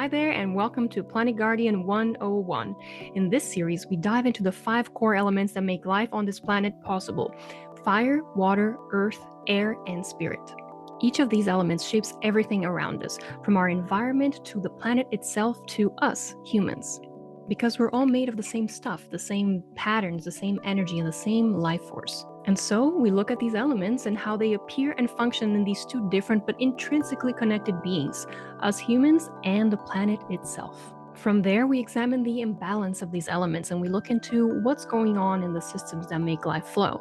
Hi there, and welcome to Planet Guardian 101. In this series, we dive into the 5 core elements that make life on this planet possible: fire, water, earth, air, and spirit. Each of these elements shapes everything around us, from our environment to the planet itself to us, humans. Because we're all made of the same stuff, the same patterns, the same energy, and the same life force. And so we look at these elements and how they appear and function in these two different but intrinsically connected beings, us humans and the planet itself. From there, we examine the imbalance of these elements and we look into what's going on in the systems that make life flow.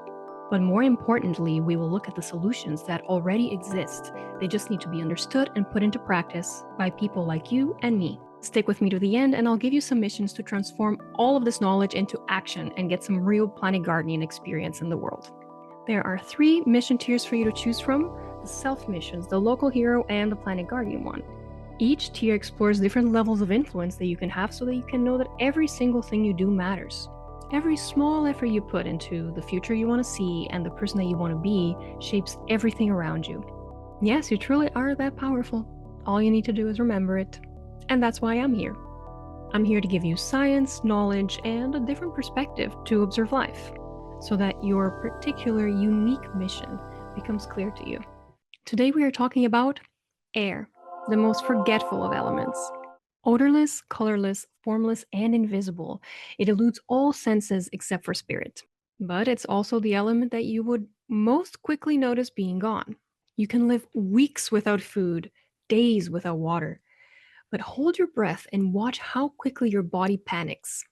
But more importantly, we will look at the solutions that already exist. They just need to be understood and put into practice by people like you and me. Stick with me to the end and I'll give you some missions to transform all of this knowledge into action and get some real planet gardening experience in the world. There are 3 mission tiers for you to choose from: the self missions, the local hero, and the planet guardian one. Each tier explores different levels of influence that you can have so that you can know that every single thing you do matters. Every small effort you put into the future you want to see and the person that you want to be shapes everything around you. Yes, you truly are that powerful. All you need to do is remember it. And that's why I'm here. I'm here to give you science, knowledge, and a different perspective to observe life, so that your particular unique mission becomes clear to you. Today we are talking about air, the most forgetful of elements. Odorless, colorless, formless, and invisible, it eludes all senses except for spirit. But it's also the element that you would most quickly notice being gone. You can live weeks without food, days without water. But hold your breath and watch how quickly your body panics,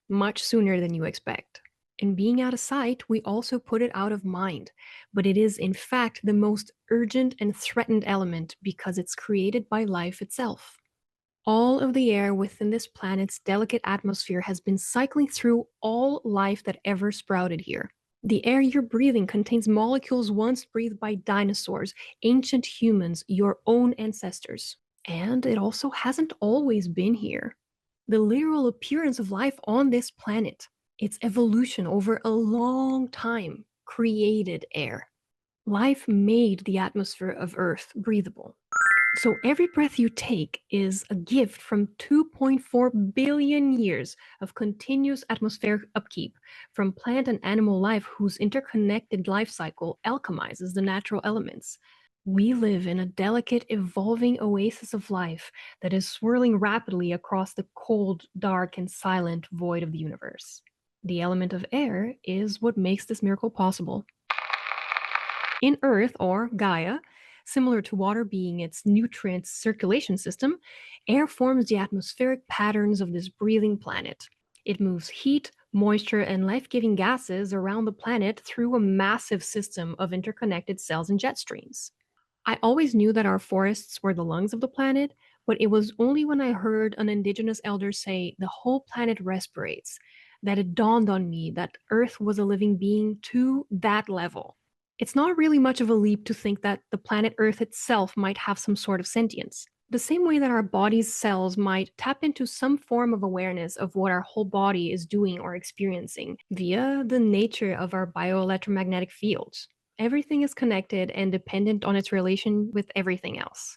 much sooner than you expect. In being out of sight, we also put it out of mind, but it is in fact the most urgent and threatened element because it's created by life itself. All of the air within this planet's delicate atmosphere has been cycling through all life that ever sprouted here. The air you're breathing contains molecules once breathed by dinosaurs, ancient humans, your own ancestors. And it also hasn't always been here. The literal appearance of life on this planet, its evolution over a long time, created air. Life made the atmosphere of Earth breathable. So every breath you take is a gift from 2.4 billion years of continuous atmospheric upkeep from plant and animal life whose interconnected life cycle alchemizes the natural elements. We live in a delicate, evolving oasis of life that is swirling rapidly across the cold, dark, and silent void of the universe. The element of air is what makes this miracle possible. In Earth, or Gaia, similar to water being its nutrient circulation system, air forms the atmospheric patterns of this breathing planet. It moves heat, moisture, and life-giving gases around the planet through a massive system of interconnected cells and jet streams. I always knew that our forests were the lungs of the planet, but it was only when I heard an indigenous elder say the whole planet respirates that it dawned on me that Earth was a living being to that level. It's not really much of a leap to think that the planet Earth itself might have some sort of sentience. The same way that our body's cells might tap into some form of awareness of what our whole body is doing or experiencing via the nature of our bioelectromagnetic fields. Everything is connected and dependent on its relation with everything else.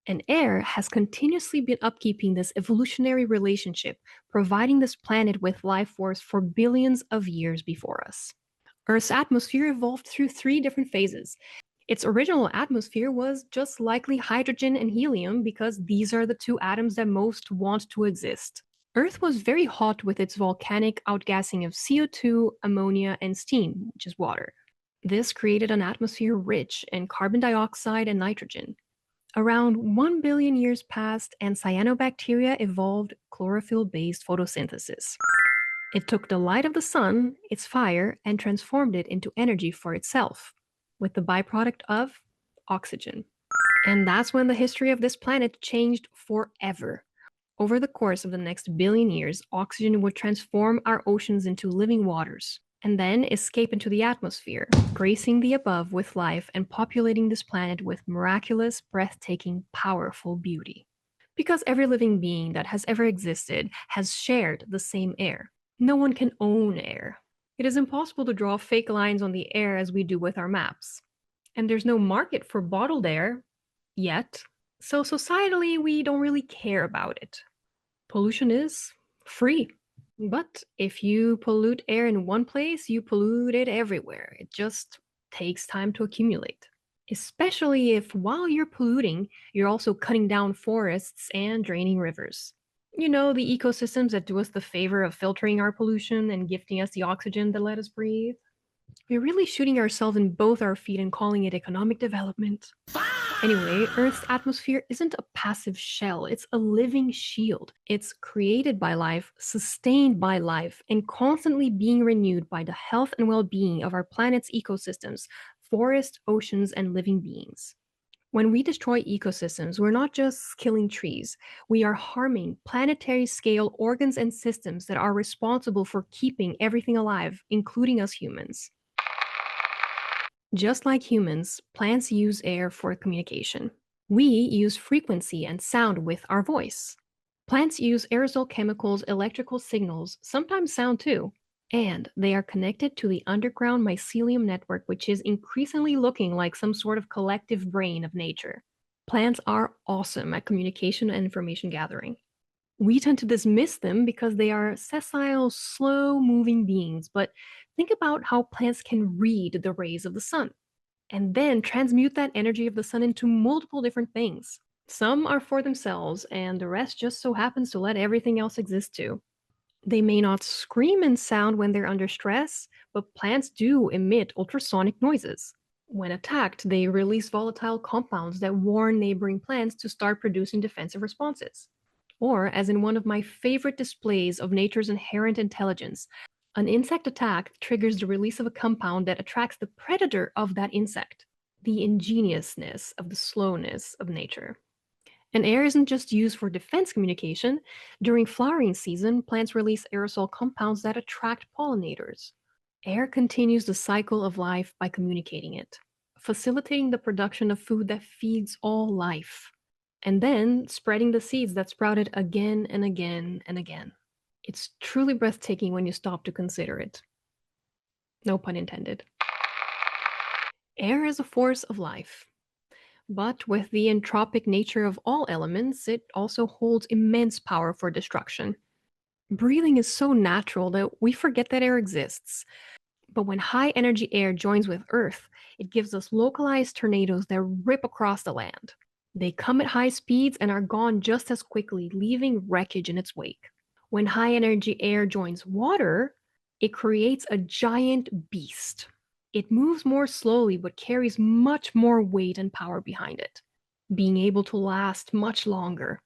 And air has continuously been upkeeping this evolutionary relationship, providing this planet with life force for billions of years before us. Earth's atmosphere evolved through 3 different phases. Its original atmosphere was just likely hydrogen and helium because these are the 2 atoms that most want to exist. Earth was very hot with its volcanic outgassing of CO2, ammonia, and steam, which is water. This created an atmosphere rich in carbon dioxide and nitrogen. Around 1 billion years passed, and cyanobacteria evolved chlorophyll-based photosynthesis. It took the light of the sun, its fire, and transformed it into energy for itself, with the byproduct of oxygen. And that's when the history of this planet changed forever. Over the course of the next billion years, oxygen would transform our oceans into living waters, and then escape into the atmosphere, gracing the above with life and populating this planet with miraculous, breathtaking, powerful beauty. Because every living being that has ever existed has shared the same air. No one can own air. It is impossible to draw fake lines on the air as we do with our maps. And there's no market for bottled air, yet. So, societally, we don't really care about it. Pollution is free. But if you pollute air in one place, you pollute it everywhere. It just takes time to accumulate. Especially if while you're polluting, you're also cutting down forests and draining rivers. You know, the ecosystems that do us the favor of filtering our pollution and gifting us the oxygen that let us breathe. We're really shooting ourselves in both our feet and calling it economic development. Anyway, Earth's atmosphere isn't a passive shell, it's a living shield. It's created by life, sustained by life, and constantly being renewed by the health and well being of our planet's ecosystems, forests, oceans, and living beings. When we destroy ecosystems, we're not just killing trees, we are harming planetary scale organs and systems that are responsible for keeping everything alive, including us humans. Just like humans, plants use air for communication. We use frequency and sound with our voice. Plants use aerosol chemicals, electrical signals, sometimes sound too. And they are connected to the underground mycelium network, which is increasingly looking like some sort of collective brain of nature. Plants are awesome at communication and information gathering. We tend to dismiss them because they are sessile, slow moving beings, but think about how plants can read the rays of the sun and then transmute that energy of the sun into multiple different things. Some are for themselves, and the rest just so happens to let everything else exist too. They may not scream and sound when they're under stress, but plants do emit ultrasonic noises. When attacked, they release volatile compounds that warn neighboring plants to start producing defensive responses. Or, as in one of my favorite displays of nature's inherent intelligence, an insect attack triggers the release of a compound that attracts the predator of that insect. The ingeniousness of the slowness of nature. And air isn't just used for defense communication. During flowering season, plants release aerosol compounds that attract pollinators. Air continues the cycle of life by communicating it, facilitating the production of food that feeds all life, and then spreading the seeds that sprouted again and again and again. It's truly breathtaking when you stop to consider it. No pun intended. Air is a force of life. But with the entropic nature of all elements, it also holds immense power for destruction. Breathing is so natural that we forget that air exists. But when high energy air joins with Earth, it gives us localized tornadoes that rip across the land. They come at high speeds and are gone just as quickly, leaving wreckage in its wake. When high energy air joins water, it creates a giant beast. It moves more slowly but carries much more weight and power behind it, being able to last much longer.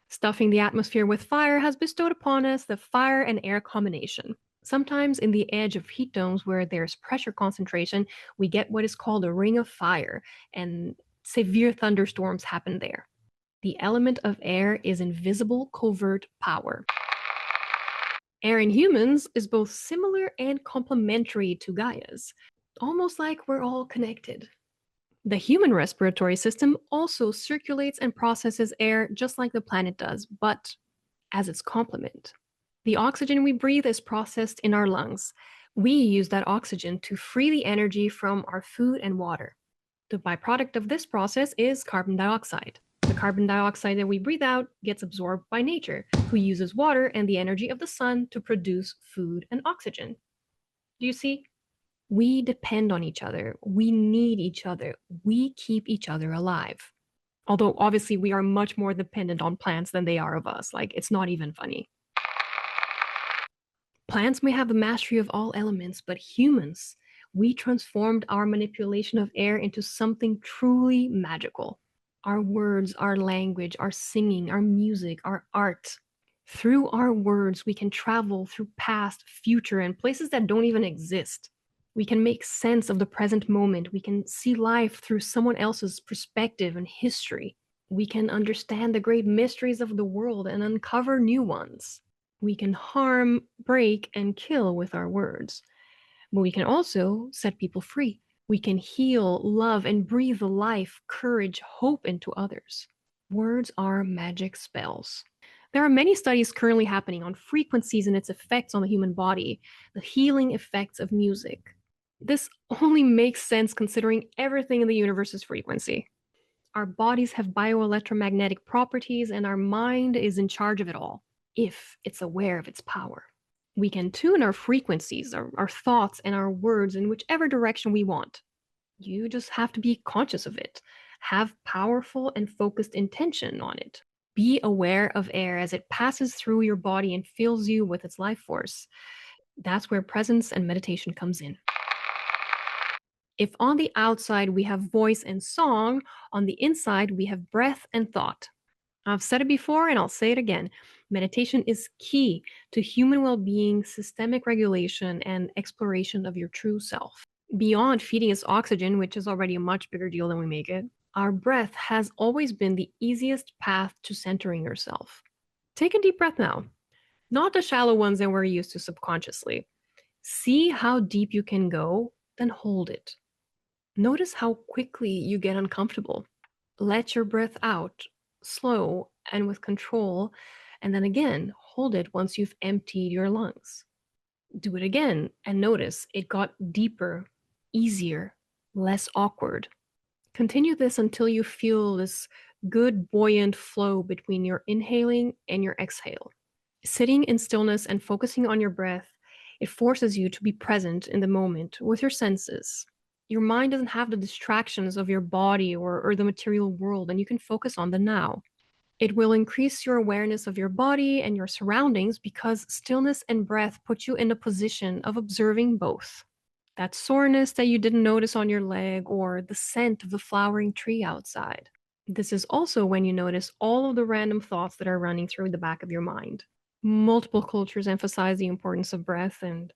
Stuffing the atmosphere with fire has bestowed upon us the fire and air combination. Sometimes in the edge of heat domes where there's pressure concentration, we get what is called a ring of fire, and severe thunderstorms happen there. The element of air is invisible, covert power. Air in humans is both similar and complementary to Gaia's, almost like we're all connected. The human respiratory system also circulates and processes air just like the planet does, but as its complement. The oxygen we breathe is processed in our lungs. We use that oxygen to free the energy from our food and water. The byproduct of this process is carbon dioxide. The carbon dioxide that we breathe out gets absorbed by nature, who uses water and the energy of the sun to produce food and oxygen. Do you see? We depend on each other. We need each other. We keep each other alive. Although, obviously, we are much more dependent on plants than they are of us. Like, it's not even funny. Plants may have the mastery of all elements, but humans, we transformed our manipulation of air into something truly magical. Our words, our language, our singing, our music, our art. Through our words, we can travel through past, future, and places that don't even exist. We can make sense of the present moment. We can see life through someone else's perspective and history. We can understand the great mysteries of the world and uncover new ones. We can harm, break, and kill with our words. But we can also set people free. We can heal, love, and breathe life, courage, hope into others. Words are magic spells. There are many studies currently happening on frequencies and its effects on the human body, the healing effects of music. This only makes sense considering everything in the universe is frequency. Our bodies have bioelectromagnetic properties, and our mind is in charge of it all, if it's aware of its power. We can tune our frequencies, our thoughts, and our words in whichever direction we want. You just have to be conscious of it. Have powerful and focused intention on it. Be aware of air as it passes through your body and fills you with its life force. That's where presence and meditation comes in. If on the outside we have voice and song, on the inside we have breath and thought. I've said it before and I'll say it again. Meditation is key to human well being, systemic regulation, and exploration of your true self. Beyond feeding us oxygen, which is already a much bigger deal than we make it, our breath has always been the easiest path to centering yourself. Take a deep breath now, not the shallow ones that we're used to subconsciously. See how deep you can go, then hold it. Notice how quickly you get uncomfortable. Let your breath out, slow and with control, and then again, hold it once you've emptied your lungs. Do it again and notice it got deeper, easier, less awkward. Continue this until you feel this good buoyant flow between your inhaling and your exhale. Sitting in stillness and focusing on your breath, it forces you to be present in the moment with your senses. Your mind doesn't have the distractions of your body or the material world, and you can focus on the now. It will increase your awareness of your body and your surroundings because stillness and breath put you in a position of observing both. That soreness that you didn't notice on your leg or the scent of the flowering tree outside. This is also when you notice all of the random thoughts that are running through the back of your mind. Multiple cultures emphasize the importance of breath, and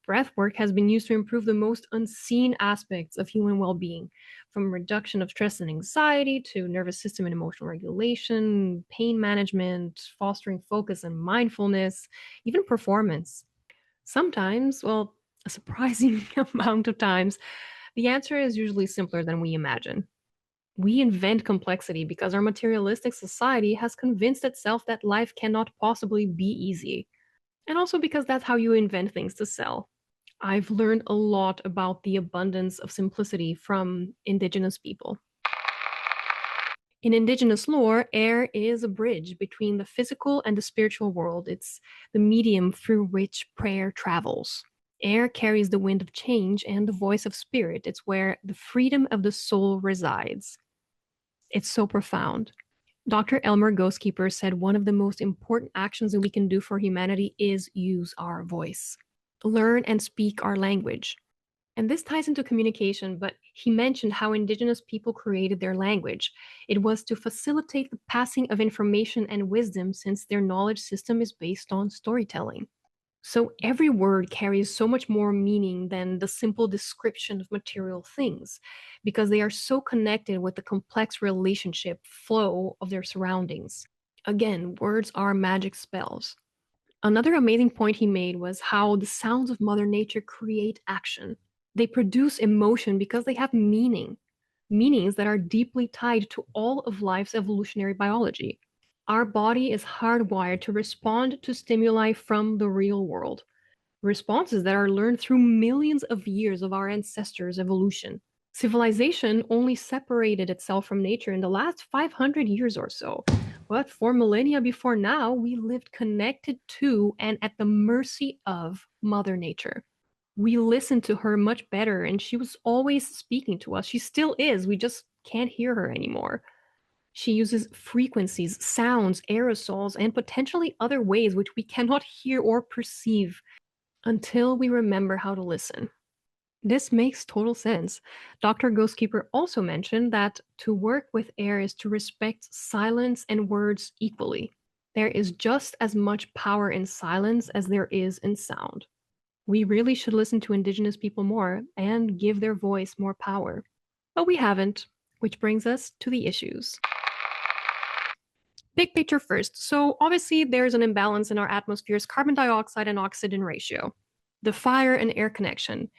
breath work has been used to improve the most unseen aspects of human well being, from reduction of stress and anxiety to nervous system and emotional regulation, pain management, fostering focus and mindfulness, even performance. Sometimes, well, a surprising amount of times, the answer is usually simpler than we imagine. We invent complexity because our materialistic society has convinced itself that life cannot possibly be easy. And also because that's how you invent things to sell. I've learned a lot about the abundance of simplicity from indigenous people. In indigenous lore, air is a bridge between the physical and the spiritual world. It's the medium through which prayer travels. Air carries the wind of change and the voice of spirit. It's where the freedom of the soul resides. It's so profound. Dr. Elmer Ghostkeeper said one of the most important actions that we can do for humanity is use our voice. Learn and speak our language. And this ties into communication, but he mentioned how indigenous people created their language. It was to facilitate the passing of information and wisdom since their knowledge system is based on storytelling. So every word carries so much more meaning than the simple description of material things, because they are so connected with the complex relationship flow of their surroundings. Again, words are magic spells. Another amazing point he made was how the sounds of Mother Nature create action. They produce emotion because they have meaning, meanings that are deeply tied to all of life's evolutionary biology. Our body is hardwired to respond to stimuli from the real world, responses that are learned through millions of years of our ancestors' evolution. Civilization only separated itself from nature in the last 500 years or so. But for millennia before now, we lived connected to and at the mercy of Mother Nature. We listened to her much better, and she was always speaking to us. She still is. We just can't hear her anymore. She uses frequencies, sounds, aerosols, and potentially other ways which we cannot hear or perceive until we remember how to listen. This makes total sense. Dr. Ghostkeeper also mentioned that to work with air is to respect silence and words equally. There is just as much power in silence as there is in sound. We really should listen to Indigenous people more and give their voice more power. But we haven't, which brings us to the issues. Big picture first. So, obviously, there's an imbalance in our atmosphere's carbon dioxide and oxygen ratio, the fire and air connection.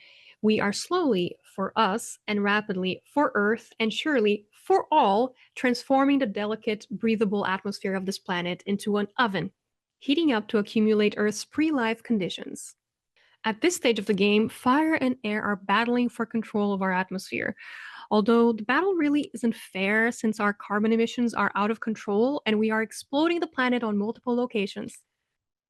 We are slowly, for us, and rapidly, for Earth, and surely for all, transforming the delicate, breathable atmosphere of this planet into an oven, heating up to accumulate Earth's pre life conditions. At this stage of the game, fire and air are battling for control of our atmosphere. Although the battle really isn't fair since our carbon emissions are out of control and we are exploding the planet on multiple locations.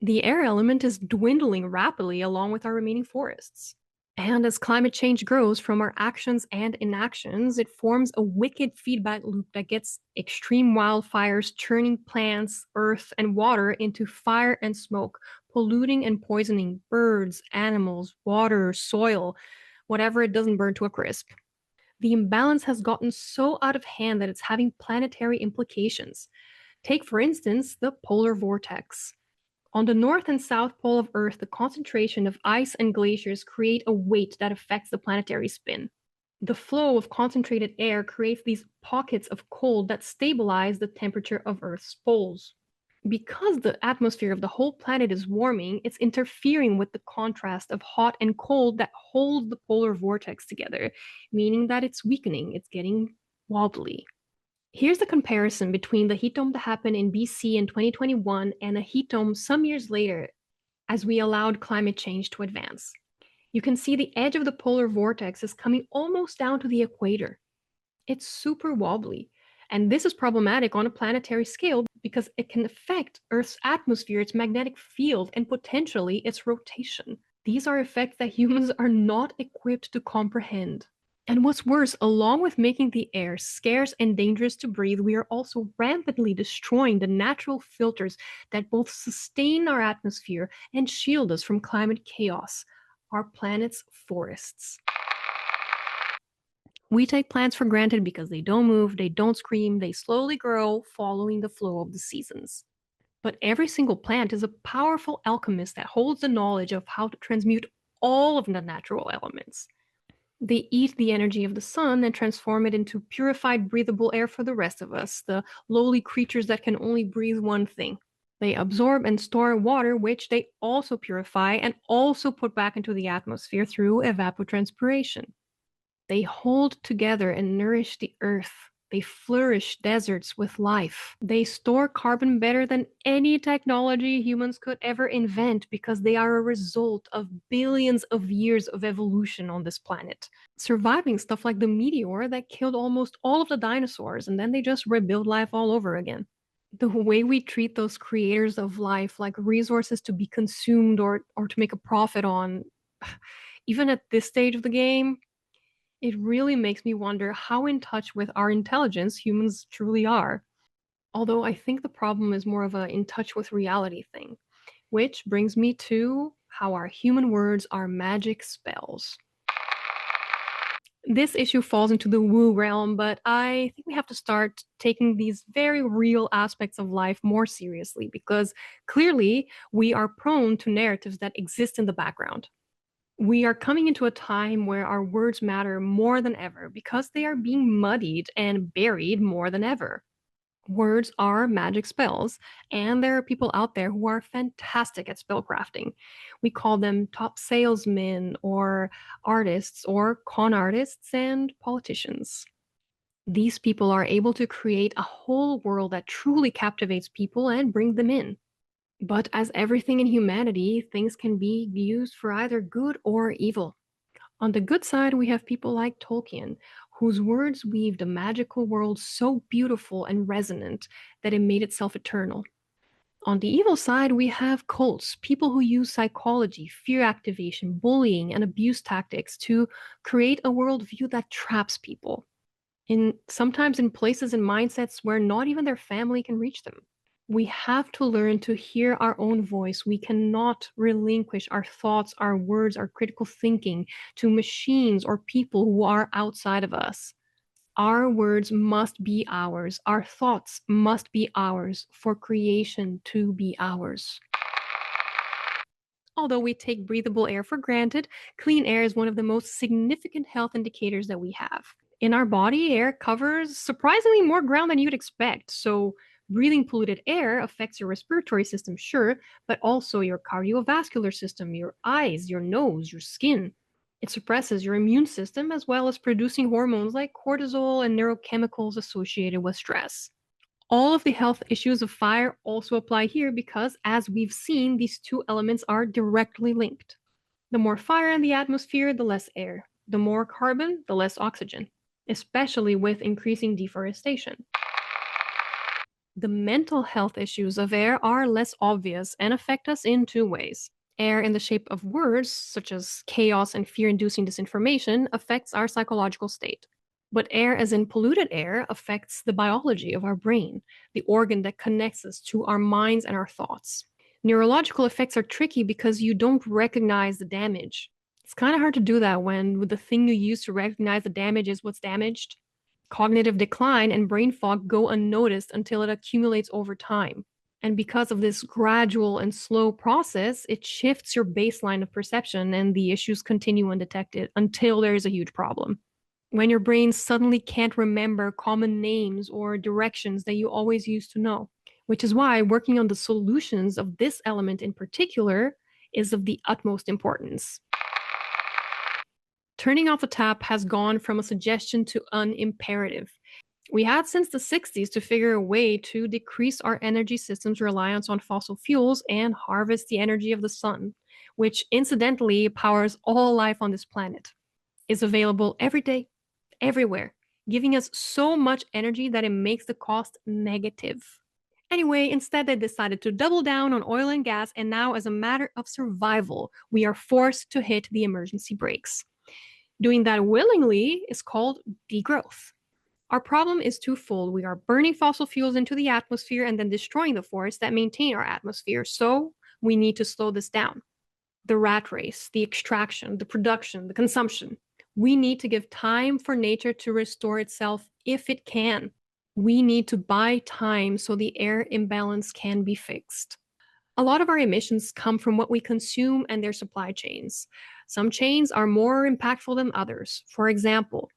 The air element is dwindling rapidly along with our remaining forests. And as climate change grows from our actions and inactions, it forms a wicked feedback loop that gets extreme wildfires turning plants, earth, and water into fire and smoke, polluting and poisoning birds, animals, water, soil, whatever it doesn't burn to a crisp. The imbalance has gotten so out of hand that it's having planetary implications. Take, for instance, the polar vortex. On the north and south pole of Earth, the concentration of ice and glaciers create a weight that affects the planetary spin. The flow of concentrated air creates these pockets of cold that stabilize the temperature of Earth's poles. Because the atmosphere of the whole planet is warming, it's interfering with the contrast of hot and cold that holds the polar vortex together, meaning that it's weakening, it's getting wobbly. Here's the comparison between the heat dome that happened in BC in 2021 and a heat dome some years later as we allowed climate change to advance. You can see the edge of the polar vortex is coming almost down to the equator. It's super wobbly. And this is problematic on a planetary scale because it can affect Earth's atmosphere, its magnetic field, and potentially its rotation. These are effects that humans are not equipped to comprehend. And what's worse, along with making the air scarce and dangerous to breathe, we are also rampantly destroying the natural filters that both sustain our atmosphere and shield us from climate chaos, our planet's forests. We take plants for granted because they don't move, they don't scream, they slowly grow, following the flow of the seasons. But every single plant is a powerful alchemist that holds the knowledge of how to transmute all of the natural elements. They eat the energy of the sun and transform it into purified, breathable air for the rest of us, the lowly creatures that can only breathe one thing. They absorb and store water, which they also purify and also put back into the atmosphere through evapotranspiration. They hold together and nourish the earth. They flourish deserts with life. They store carbon better than any technology humans could ever invent because they are a result of billions of years of evolution on this planet. Surviving stuff like the meteor that killed almost all of the dinosaurs, and then they just rebuild life all over again. The way we treat those creators of life like resources to be consumed or to make a profit on, even at this stage of the game, it really makes me wonder how in touch with our intelligence humans truly are. Although I think the problem is more of a in touch with reality thing, which brings me to how our human words are magic spells. This issue falls into the woo realm, but I think we have to start taking these very real aspects of life more seriously because clearly we are prone to narratives that exist in the background. We are coming into a time where our words matter more than ever because they are being muddied and buried more than ever. Words are magic spells, and there are people out there who are fantastic at spellcrafting. We call them top salesmen, or artists, or con artists, and politicians. These people are able to create a whole world that truly captivates people and bring them in. But as everything in humanity, things can be used for either good or evil. On the good side, we have people like Tolkien, whose words weaved a magical world so beautiful and resonant that it made itself eternal. On the evil side, we have cults, people who use psychology, fear activation, bullying, and abuse tactics to create a worldview that traps people, sometimes in places and mindsets where not even their family can reach them. We have to learn to hear our own voice. We cannot relinquish our thoughts, our words, our critical thinking to machines or people who are outside of us. Our words must be ours. Our thoughts must be ours for creation to be ours. Although we take breathable air for granted, clean air is one of the most significant health indicators that we have. In our body, air covers surprisingly more ground than you'd expect. So, breathing polluted air affects your respiratory system, sure, but also your cardiovascular system, your eyes, your nose, your skin. It suppresses your immune system as well as producing hormones like cortisol and neurochemicals associated with stress. All of the health issues of fire also apply here because, as we've seen, these two elements are directly linked. The more fire in the atmosphere, the less air. The more carbon, the less oxygen. especially with increasing deforestation. The mental health issues of air are less obvious and affect us in two ways. Air in the shape of words, such as chaos and fear inducing disinformation, affects our psychological state. But air, as in polluted air, affects the biology of our brain, the organ that connects us to our minds and our thoughts. Neurological effects are tricky because you don't recognize the damage. It's kind of hard to do that when the thing you use to recognize the damage is what's damaged. Cognitive decline and brain fog go unnoticed until it accumulates over time. And because of this gradual and slow process, it shifts your baseline of perception and the issues continue undetected until there is a huge problem. When your brain suddenly can't remember common names or directions that you always used to know, which is why working on the solutions of this element in particular is of the utmost importance. Turning off the tap has gone from a suggestion to an imperative. We had since the 60s to figure a way to decrease our energy system's reliance on fossil fuels and harvest the energy of the sun, which incidentally powers all life on this planet. It's available every day, everywhere, giving us so much energy that it makes the cost negative. Anyway, instead, they decided to double down on oil and gas, and now, as a matter of survival, we are forced to hit the emergency brakes. Doing that willingly is called degrowth. Our problem is twofold. We are burning fossil fuels into the atmosphere and then destroying the forests that maintain our atmosphere. So we need to slow this down. The rat race, the extraction, the production, the consumption. We need to give time for nature to restore itself if it can. We need to buy time so the air imbalance can be fixed. A lot of our emissions come from what we consume and their supply chains. Some chains are more impactful than others. For example,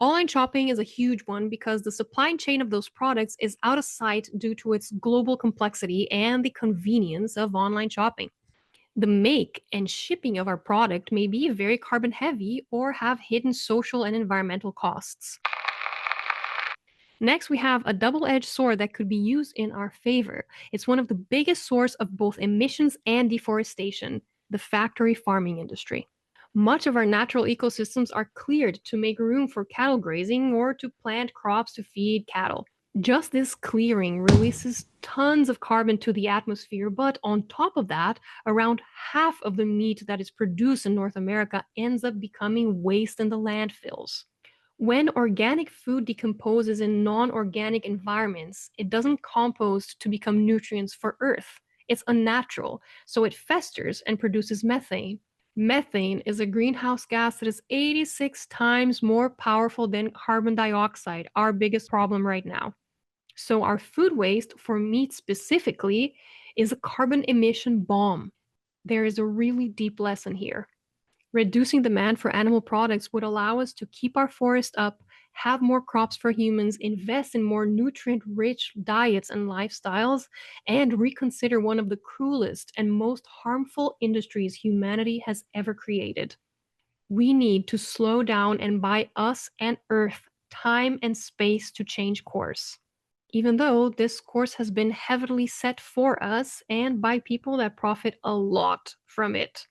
online shopping is a huge one because the supply chain of those products is out of sight due to its global complexity and the convenience of online shopping. The make and shipping of our product may be very carbon heavy or have hidden social and environmental costs. Next, we have a double-edged sword that could be used in our favor. It's one of the biggest sources of both emissions and deforestation, the factory farming industry. Much of our natural ecosystems are cleared to make room for cattle grazing or to plant crops to feed cattle. Just this clearing releases tons of carbon to the atmosphere, but on top of that, around half of the meat that is produced in North America ends up becoming waste in the landfills. When organic food decomposes in non-organic environments, it doesn't compost to become nutrients for Earth. It's unnatural, so it festers and produces methane. Methane is a greenhouse gas that is 86 times more powerful than carbon dioxide, our biggest problem right now. So our food waste, for meat specifically, is a carbon emission bomb. There is a really deep lesson here. Reducing demand for animal products would allow us to keep our forest up, have more crops for humans, invest in more nutrient-rich diets and lifestyles, and reconsider one of the cruelest and most harmful industries humanity has ever created. We need to slow down and buy us and Earth time and space to change course. Even though this course has been heavily set for us and by people that profit a lot from it.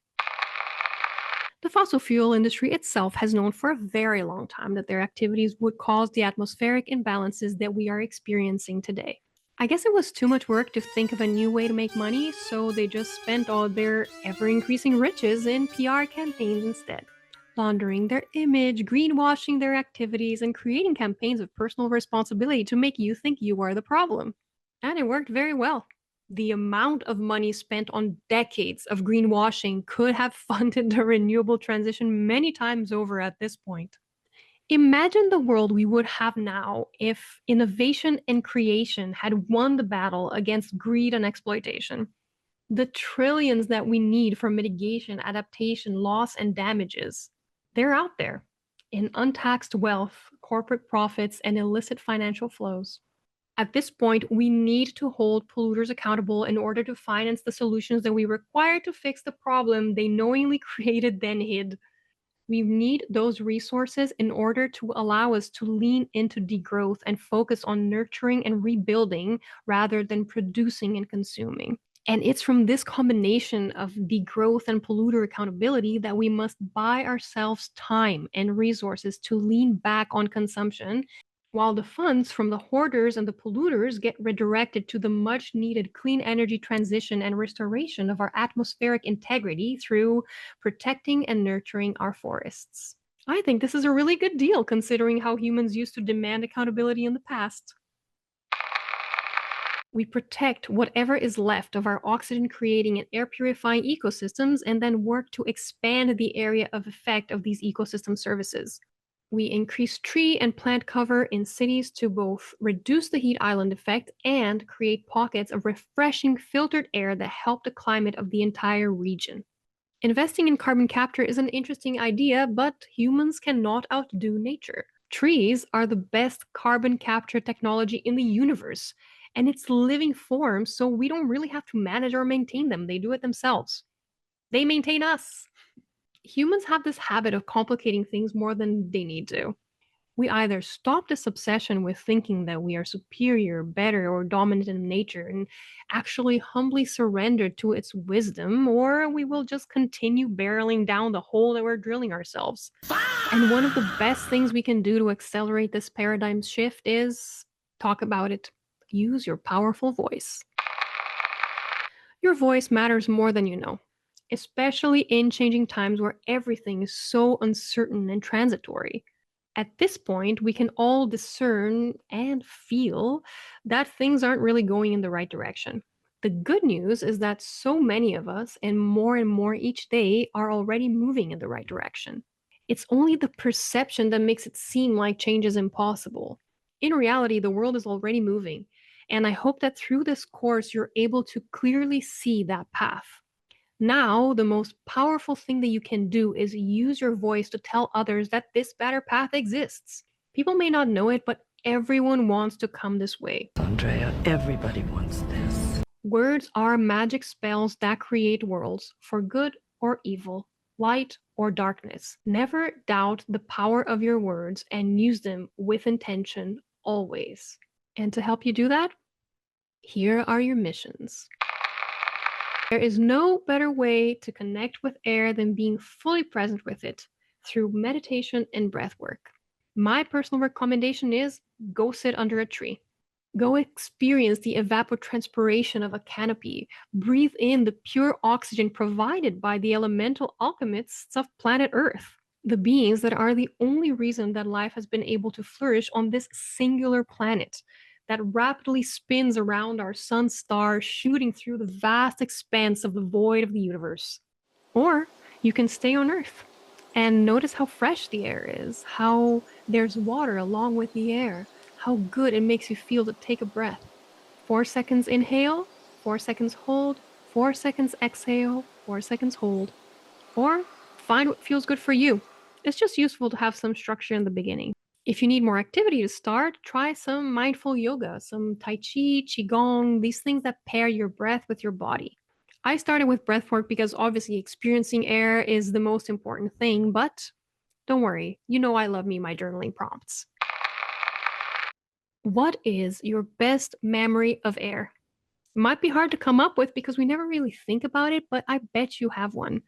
The fossil fuel industry itself has known for a very long time that their activities would cause the atmospheric imbalances that we are experiencing today. I guess it was too much work to think of a new way to make money, so they just spent all their ever-increasing riches in PR campaigns instead. Laundering their image, greenwashing their activities, and creating campaigns of personal responsibility to make you think you are the problem. And it worked very well. The amount of money spent on decades of greenwashing could have funded the renewable transition many times over at this point. Imagine the world we would have now if innovation and creation had won the battle against greed and exploitation. The trillions that we need for mitigation, adaptation, loss, and damages, they're out there in untaxed wealth, corporate profits, and illicit financial flows. At this point, we need to hold polluters accountable in order to finance the solutions that we require to fix the problem they knowingly created then hid. We need those resources in order to allow us to lean into degrowth and focus on nurturing and rebuilding rather than producing and consuming. And it's from this combination of degrowth and polluter accountability that we must buy ourselves time and resources to lean back on consumption, while the funds from the hoarders and the polluters get redirected to the much needed clean energy transition and restoration of our atmospheric integrity through protecting and nurturing our forests. I think this is a really good deal considering how humans used to demand accountability in the past. We protect whatever is left of our oxygen creating and air purifying ecosystems and then work to expand the area of effect of these ecosystem services. We increase tree and plant cover in cities to both reduce the heat island effect and create pockets of refreshing filtered air that help the climate of the entire region. Investing in carbon capture is an interesting idea, but humans cannot outdo nature. Trees are the best carbon capture technology in the universe, and it's living form, so we don't really have to manage or maintain them. They do it themselves. They maintain us. Humans have this habit of complicating things more than they need to. We either stop this obsession with thinking that we are superior, better, or dominant in nature and actually humbly surrender to its wisdom, or we will just continue barreling down the hole that we're drilling ourselves. And one of the best things we can do to accelerate this paradigm shift is talk about it. Use your powerful voice. Your voice matters more than you know, especially in changing times where everything is so uncertain and transitory. At this point, we can all discern and feel that things aren't really going in the right direction. The good news is that so many of us, and more each day, are already moving in the right direction. It's only the perception that makes it seem like change is impossible. In reality, the world is already moving, and I hope that through this course, you're able to clearly see that path. Now, the most powerful thing that you can do is use your voice to tell others that this better path exists. People may not know it, but everyone wants to come this way. Andrea, everybody wants this. Words are magic spells that create worlds, for good or evil, light or darkness. Never doubt the power of your words and use them with intention always. And to help you do that, here are your missions. There is no better way to connect with air than being fully present with it through meditation and breath work. My personal recommendation is go sit under a tree. Go experience the evapotranspiration of a canopy. Breathe in the pure oxygen provided by the elemental alchemists of planet Earth, the beings that are the only reason that life has been able to flourish on this singular planet that rapidly spins around our sun star, shooting through the vast expanse of the void of the universe. Or you can stay on Earth and notice how fresh the air is, how there's water along with the air, how good it makes you feel to take a breath. 4 seconds inhale, 4 seconds hold, 4 seconds exhale, 4 seconds hold. Or find what feels good for you. It's just useful to have some structure in the beginning. If you need more activity to start, try some mindful yoga, some Tai Chi, Qigong, these things that pair your breath with your body. I started with breathwork because obviously experiencing air is the most important thing, but don't worry, you know I love me my journaling prompts. What is your best memory of air? It might be hard to come up with because we never really think about it, but I bet you have one.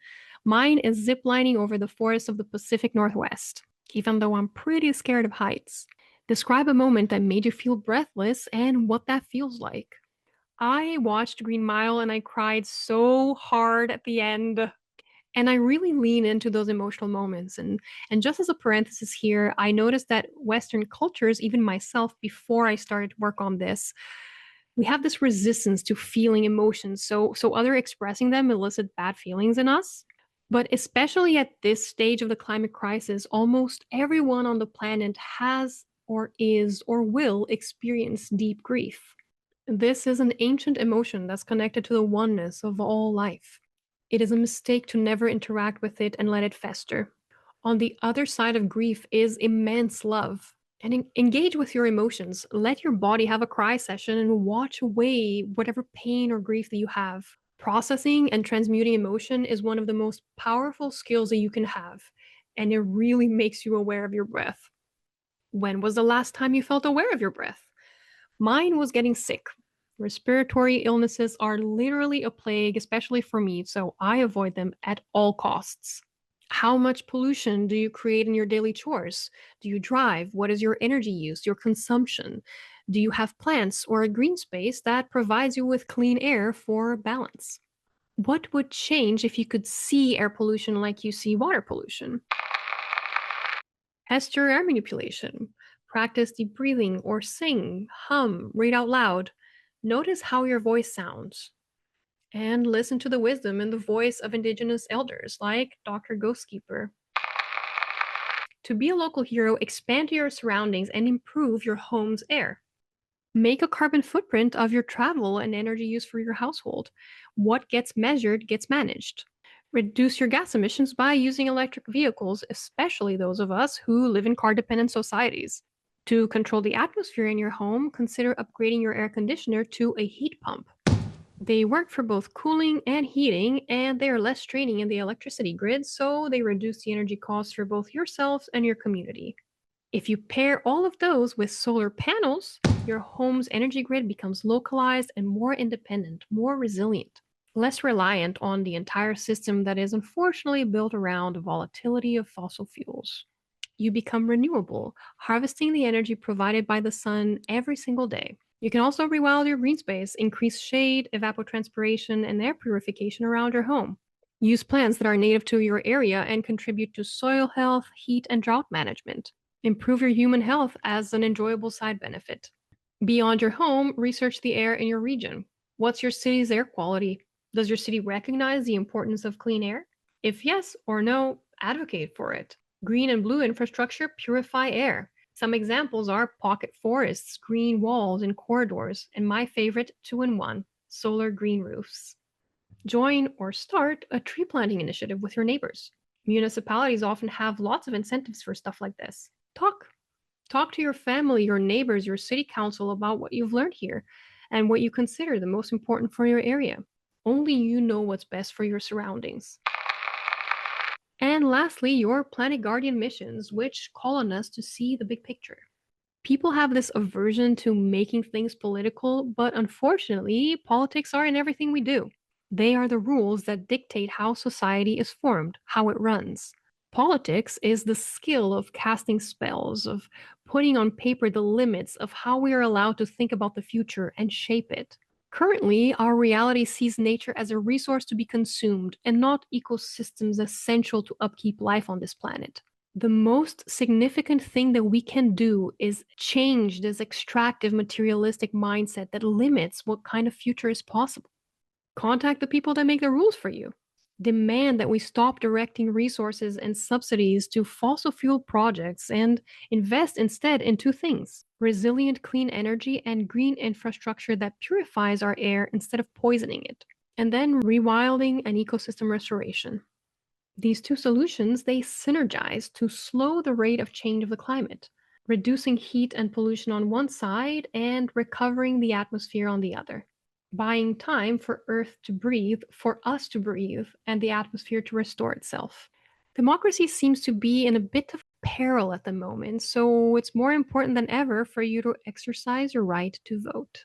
Mine is ziplining over the forests of the Pacific Northwest, even though I'm pretty scared of heights. Describe a moment that made you feel breathless and what that feels like. I watched Green Mile and I cried so hard at the end. And I really lean into those emotional moments. And just as a parenthesis here, I noticed that Western cultures, even myself, before I started work on this, we have this resistance to feeling emotions. So other expressing them elicit bad feelings in us. But especially at this stage of the climate crisis, almost everyone on the planet has or is or will experience deep grief. This is an ancient emotion that's connected to the oneness of all life. It is a mistake to never interact with it and let it fester. On the other side of grief is immense love. And engage with your emotions. Let your body have a cry session and watch away whatever pain or grief that you have. Processing and transmuting emotion is one of the most powerful skills that you can have. and it really makes you aware of your breath. When was the last time you felt aware of your breath? Mine was getting sick. Respiratory illnesses are literally a plague, especially for me, so I avoid them at all costs. How much pollution do you create in your daily chores? Do you drive? What is your energy use, your consumption? Do you have plants or a green space that provides you with clean air for balance? What would change if you could see air pollution like you see water pollution? Test your air manipulation. Practice deep breathing or sing, hum, read out loud. Notice how your voice sounds. And listen to the wisdom in the voice of indigenous elders like Dr. Ghostkeeper. To be a local hero, expand your surroundings and improve your home's air. Make a carbon footprint of your travel and energy use for your household. What gets measured gets managed. Reduce your gas emissions by using electric vehicles, especially those of us who live in car dependent societies. To control the atmosphere in your home, consider upgrading your air conditioner to a heat pump. They work for both cooling and heating, and they are less straining in the electricity grid, so they reduce the energy costs for both yourselves and your community. If you pair all of those with solar panels, your home's energy grid becomes localized and more independent, more resilient, less reliant on the entire system that is unfortunately built around the volatility of fossil fuels. You become renewable, harvesting the energy provided by the sun every single day. You can also rewild your green space, increase shade, evapotranspiration, and air purification around your home. Use plants that are native to your area and contribute to soil health, heat, and drought management. Improve your human health as an enjoyable side benefit. Beyond your home, research the air in your region. What's your city's air quality? Does your city recognize the importance of clean air? If yes or no, advocate for it. Green and blue infrastructure purify air. Some examples are pocket forests, green walls and corridors, and my favorite, 2-in-1, solar green roofs. Join or start a tree planting initiative with your neighbors. Municipalities often have lots of incentives for stuff like this. Talk to your family, your neighbors, your city council about what you've learned here and what you consider the most important for your area. Only you know what's best for your surroundings. And lastly, your Planet Guardian missions, which call on us to see the big picture. People have this aversion to making things political, but unfortunately, politics are in everything we do. They are the rules that dictate how society is formed, how it runs. Politics is the skill of casting spells, of putting on paper the limits of how we are allowed to think about the future and shape it. Currently, our reality sees nature as a resource to be consumed and not ecosystems essential to upkeep life on this planet. The most significant thing that we can do is change this extractive materialistic mindset that limits what kind of future is possible. Contact the people that make the rules for you. Demand that we stop directing resources and subsidies to fossil fuel projects and invest instead in two things: resilient clean energy and green infrastructure that purifies our air instead of poisoning it. And then rewilding and ecosystem restoration. These two solutions, they synergize to slow the rate of change of the climate, reducing heat and pollution on one side and recovering the atmosphere on the other, buying time for Earth to breathe, for us to breathe, and the atmosphere to restore itself. Democracy seems to be in a bit of peril at the moment, so it's more important than ever for you to exercise your right to vote.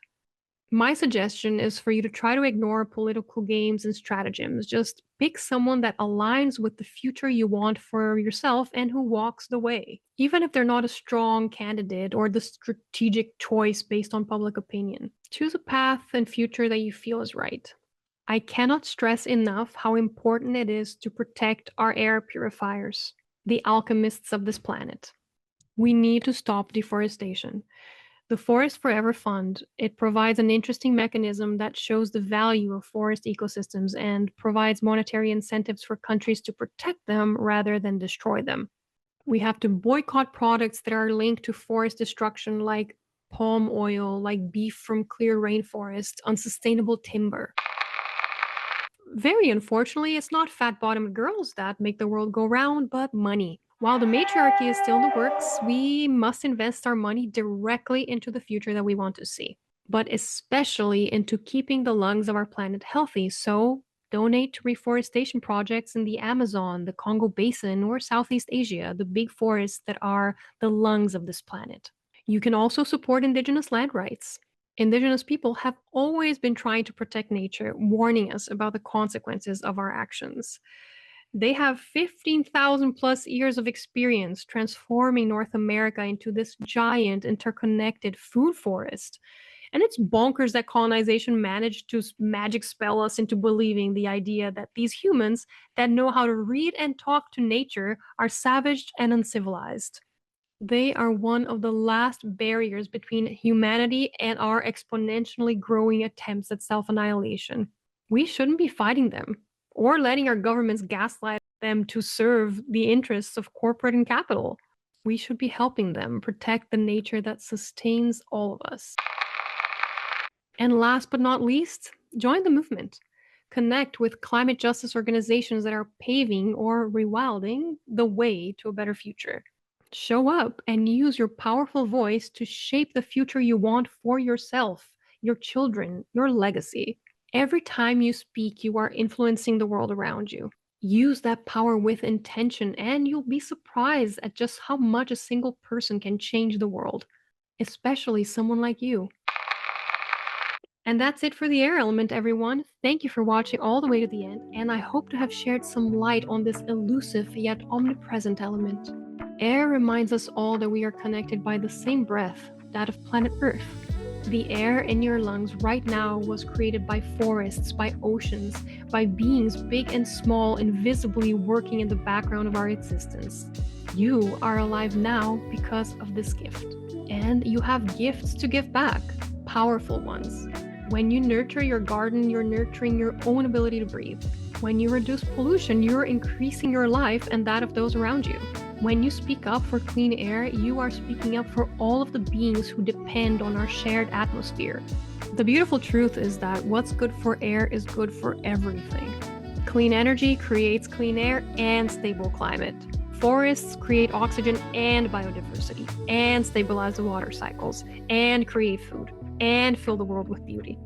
My suggestion is for you to try to ignore political games and stratagems. Just pick someone that aligns with the future you want for yourself and who walks the way, even if they're not a strong candidate or the strategic choice based on public opinion. Choose a path and future that you feel is right. I cannot stress enough how important it is to protect our air purifiers, the alchemists of this planet. We need to stop deforestation. The Forest Forever Fund, it provides an interesting mechanism that shows the value of forest ecosystems and provides monetary incentives for countries to protect them rather than destroy them. We have to boycott products that are linked to forest destruction, like palm oil, like beef from clear rainforests, unsustainable timber. Very unfortunately, it's not fat-bottomed girls that make the world go round, but money. While the matriarchy is still in the works, we must invest our money directly into the future that we want to see, but especially into keeping the lungs of our planet healthy. So Donate to reforestation projects in the Amazon, the Congo Basin, or Southeast Asia, the big forests that are the lungs of this planet. You can also support Indigenous land rights. Indigenous people have always been trying to protect nature, warning us about the consequences of our actions. They have 15,000 plus years of experience transforming North America into this giant interconnected food forest. And it's bonkers that colonization managed to magic spell us into believing the idea that these humans that know how to read and talk to nature are savage and uncivilized. They are one of the last barriers between humanity and our exponentially growing attempts at self annihilation. We shouldn't be fighting them or letting our governments gaslight them to serve the interests of corporate and capital. We should be helping them protect the nature that sustains all of us. And last but not least, join the movement. Connect with climate justice organizations that are paving or rewilding the way to a better future. Show up and use your powerful voice to shape the future you want for yourself, your children, your legacy. Every time you speak, you are influencing the world around you. Use that power with intention, and you'll be surprised at just how much a single person can change the world, especially someone like you. And that's it for the air element, everyone. Thank you for watching all the way to the end, and I hope to have shared some light on this elusive yet omnipresent element. Air reminds us all that we are connected by the same breath, that of planet Earth. The air in your lungs right now was created by forests, by oceans, by beings big and small, invisibly working in the background of our existence. You are alive now because of this gift. And you have gifts to give back, powerful ones. When you nurture your garden, you're nurturing your own ability to breathe. When you reduce pollution, you're increasing your life and that of those around you. When you speak up for clean air, you are speaking up for all of the beings who depend on our shared atmosphere. The beautiful truth is that what's good for air is good for everything. Clean energy creates clean air and stable climate. Forests create oxygen and biodiversity, and stabilize the water cycles, and create food, and fill the world with beauty.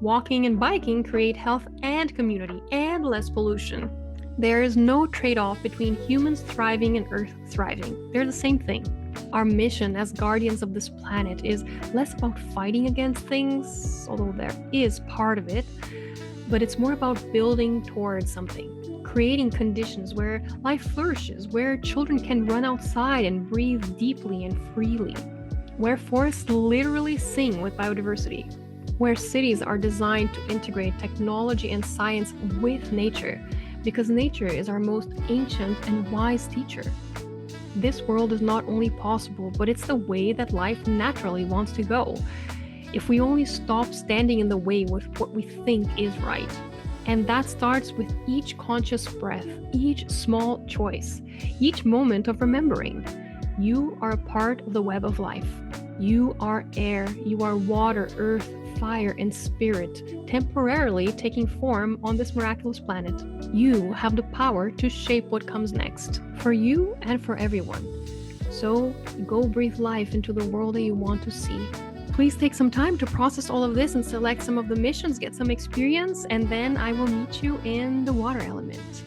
Walking and biking create health and community, and less pollution. There is no trade-off between humans thriving and Earth thriving. They're the same thing. Our mission as guardians of this planet is less about fighting against things, although there is part of it, but it's more about building towards something. Creating conditions where life flourishes, where children can run outside and breathe deeply and freely, where forests literally sing with biodiversity, where cities are designed to integrate technology and science with nature, because nature is our most ancient and wise teacher. This world is not only possible, but it's the way that life naturally wants to go, if we only stop standing in the way with what we think is right. And that starts with each conscious breath, each small choice, each moment of remembering. You are a part of the web of life. You are air, you are water, earth, fire, and spirit, temporarily taking form on this miraculous planet. You have the power to shape what comes next, for you and for everyone. So go breathe life into the world that you want to see. Please take some time to process all of this and select some of the missions, get some experience, and then I will meet you in the water element.